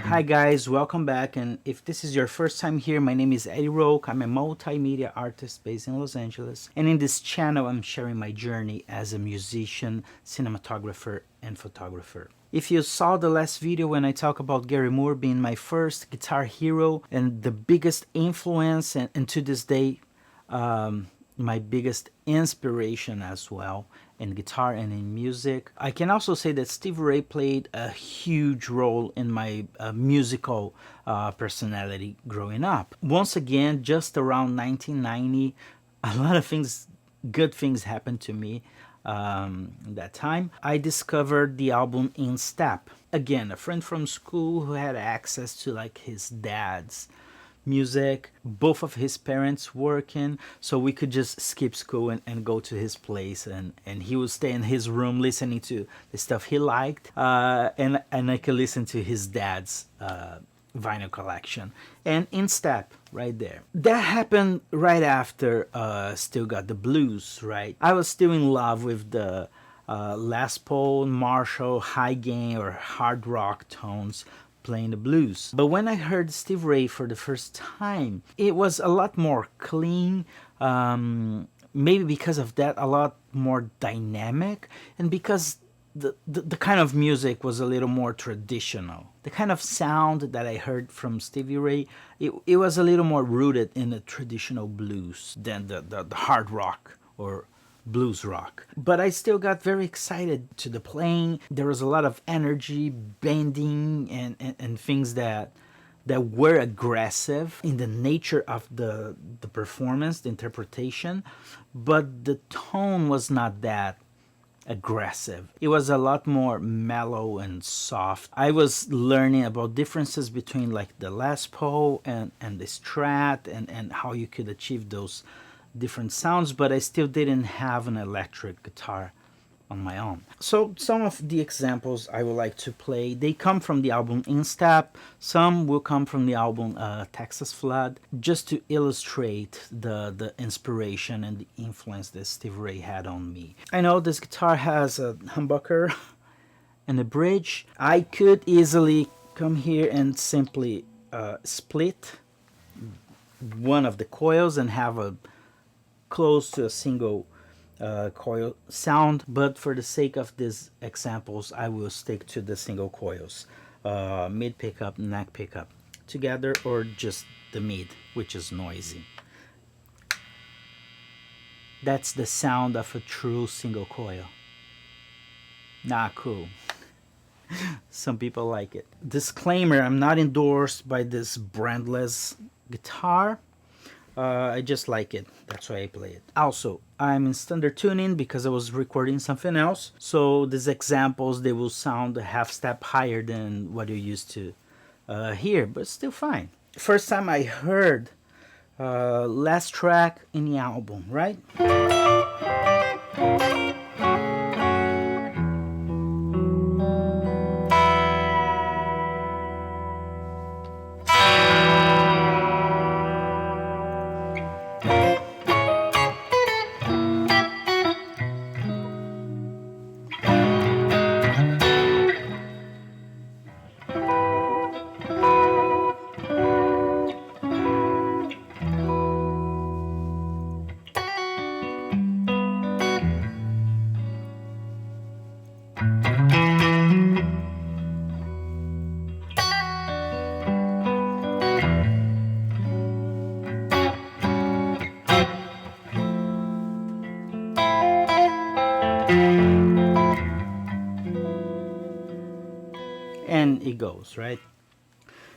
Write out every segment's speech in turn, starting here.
Hi guys, welcome back, and if this is your first time here, my name is Eddie Roque. I'm a multimedia artist based in Los Angeles, and in this channel I'm sharing my journey as a musician, cinematographer, and photographer. If you saw the last video when I talk about Gary Moore being my first guitar hero and the biggest influence, and to this day my biggest inspiration as well in guitar and in music. I can also say that Stevie Ray played a huge role in my musical personality growing up. Once again, just around 1990, a lot of things, good things happened to me that time. I discovered the album In Step. Again, a friend from school who had access to like his dad's music, both of his parents working, so we could just skip school and go to his place, and he would stay in his room listening to the stuff he liked, and I could listen to his dad's vinyl collection. And In Step, right there, that happened right after Still Got the Blues, right? I was still in love with the Les Paul, Marshall, high gain or hard rock tones playing the blues. But when I heard Stevie Ray for the first time, it was a lot more clean, maybe because of that, a lot more dynamic, and because the kind of music was a little more traditional. The kind of sound that I heard from Stevie Ray, it was a little more rooted in the traditional blues than the hard rock or blues rock. But I still got very excited to the playing. There was a lot of energy, bending, and things that were aggressive in the nature of the performance, the interpretation, but the tone was not that aggressive. It was a lot more mellow and soft. I was learning about differences between like the Les Paul and the Strat, and how you could achieve those different sounds, but I still didn't have an electric guitar on my own. So some of the examples I would like to play, they come from the album In Step. Some will come from the album Texas Flood, just to illustrate the inspiration and the influence that Stevie Ray had on me. I know this guitar has a humbucker and a bridge. I could easily come here and simply split one of the coils and have a close to a single coil sound, but for the sake of these examples I will stick to the single coils, mid pickup, neck pickup together, or just the mid, which is noisy. That's the sound of a true single coil. Not cool. Some people like it. Disclaimer, I'm not endorsed by this brandless guitar. I just like it, that's why I play it. Also, I'm in standard tuning because I was recording something else, so these examples, they will sound a half step higher than what you're used to hear, but still fine. First time I heard last track in the album, right? And it goes, right?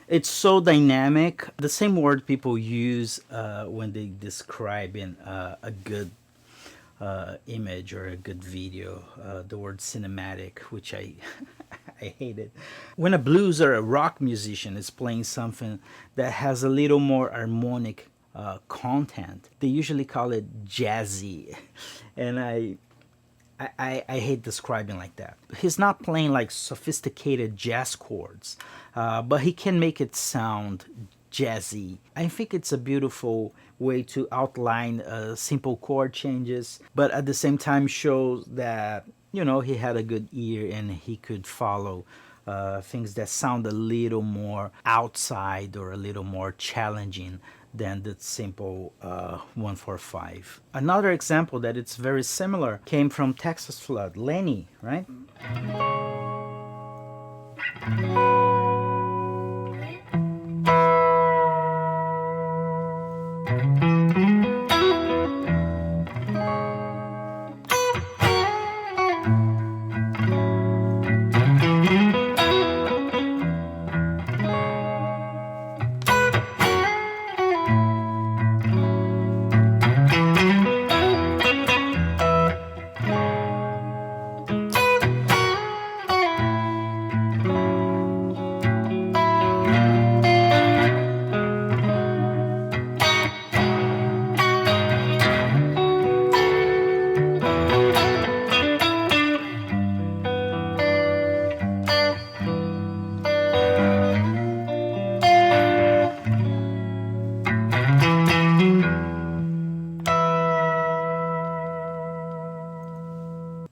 It's so dynamic. The same word people use when they describe a good image or a good video. The word cinematic, which I I hate it. When a blues or a rock musician is playing something that has a little more harmonic content, they usually call it jazzy, and I hate describing like that. He's not playing like sophisticated jazz chords, but he can make it sound jazzy. I think it's a beautiful way to outline simple chord changes, but at the same time shows that, you know, he had a good ear and he could follow things that sound a little more outside or a little more challenging than the simple 145. Another example that it's very similar came from Texas Flood, Lenny, right?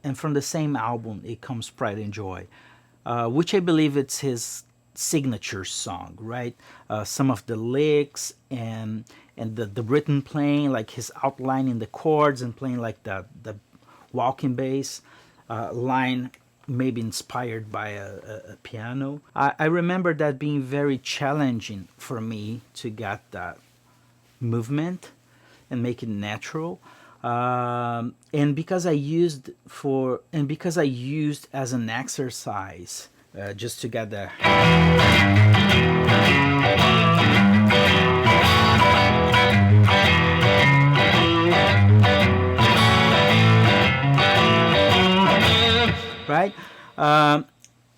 And from the same album, it comes Pride and Joy, which I believe it's his signature song, right? Some of the licks and the written playing, like his outlining the chords and playing like the walking bass line, maybe inspired by a piano. I remember that being very challenging for me to get that movement and make it natural. And because I used as an exercise, just to get the right,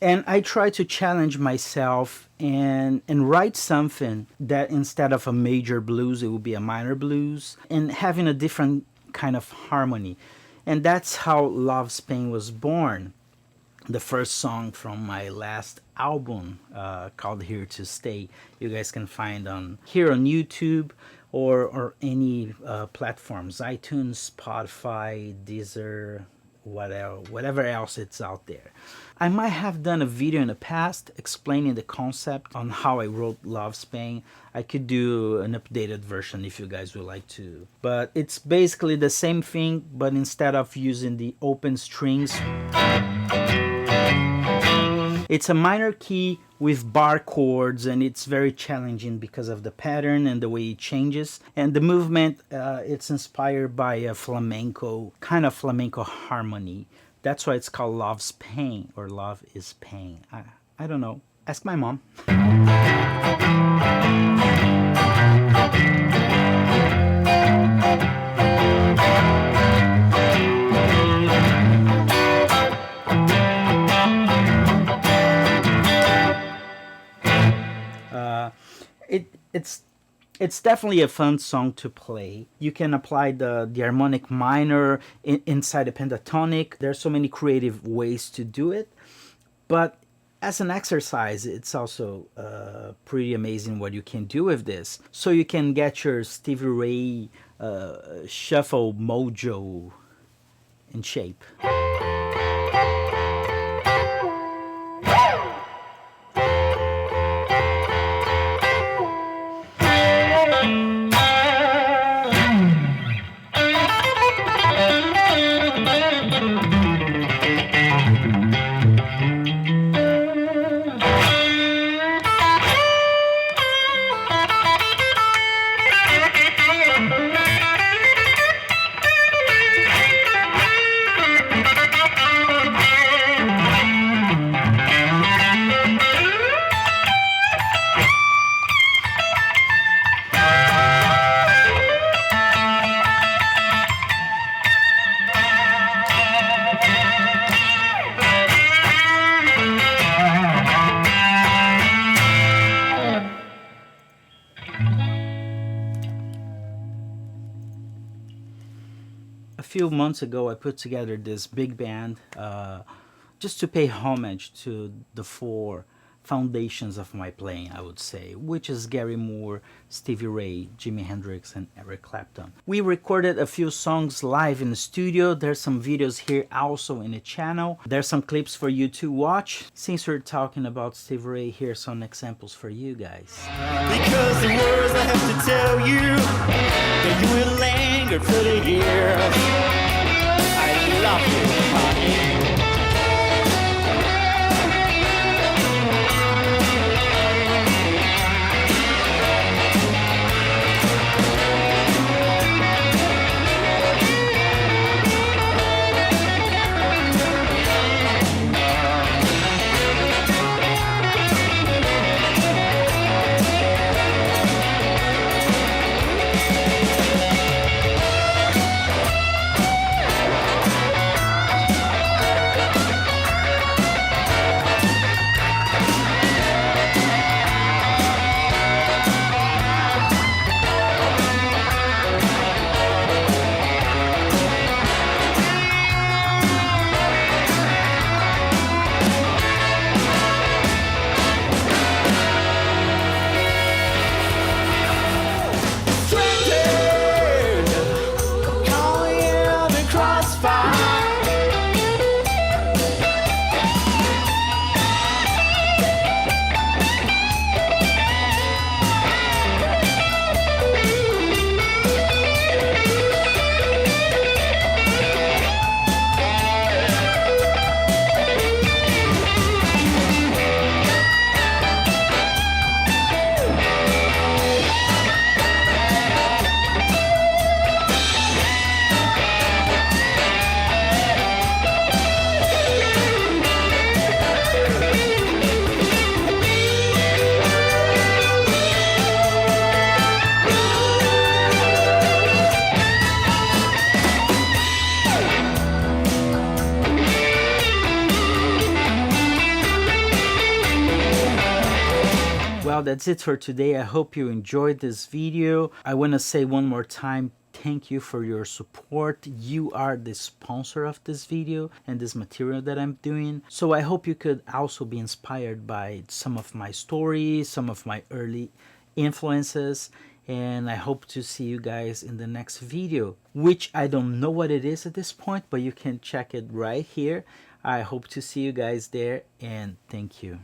and I try to challenge myself and write something that instead of a major blues, it would be a minor blues, and having a different kind of harmony. And that's how Love's Pain was born. The first song from my last album, called Here to Stay. You guys can find on here on YouTube or any platforms, iTunes, Spotify, Deezer, whatever else it's out there. I might have done a video in the past explaining the concept on how I wrote Love's Pain. I could do an updated version if you guys would like to. But it's basically the same thing, but instead of using the open strings, it's a minor key with bar chords, and it's very challenging because of the pattern and the way it changes. And the movement, it's inspired by a flamenco, kind of flamenco harmony. That's why it's called Love's Pain, or Love is Pain. I don't know. Ask my mom. It's definitely a fun song to play. You can apply the harmonic minor inside a pentatonic. There's so many creative ways to do it. But as an exercise, it's also pretty amazing what you can do with this. So you can get your Stevie Ray shuffle mojo in shape. few months ago, I put together this big band just to pay homage to the four foundations of my playing, I would say, which is Gary Moore, Stevie Ray, Jimi Hendrix, and Eric Clapton. We recorded a few songs live in the studio. There's some videos here also in the channel. There's some clips for you to watch. Since we're talking about Stevie Ray, here's some examples for you guys. Because the words I have to tell you, that you will linger for the years. I love you, honey. Well, that's it for today. I hope you enjoyed this video. I want to say one more time, thank you for your support. You are the sponsor of this video and this material that I'm doing. So I hope you could also be inspired by some of my stories, some of my early influences. And I hope to see you guys in the next video, which I don't know what it is at this point, but you can check it right here. I hope to see you guys there, and thank you.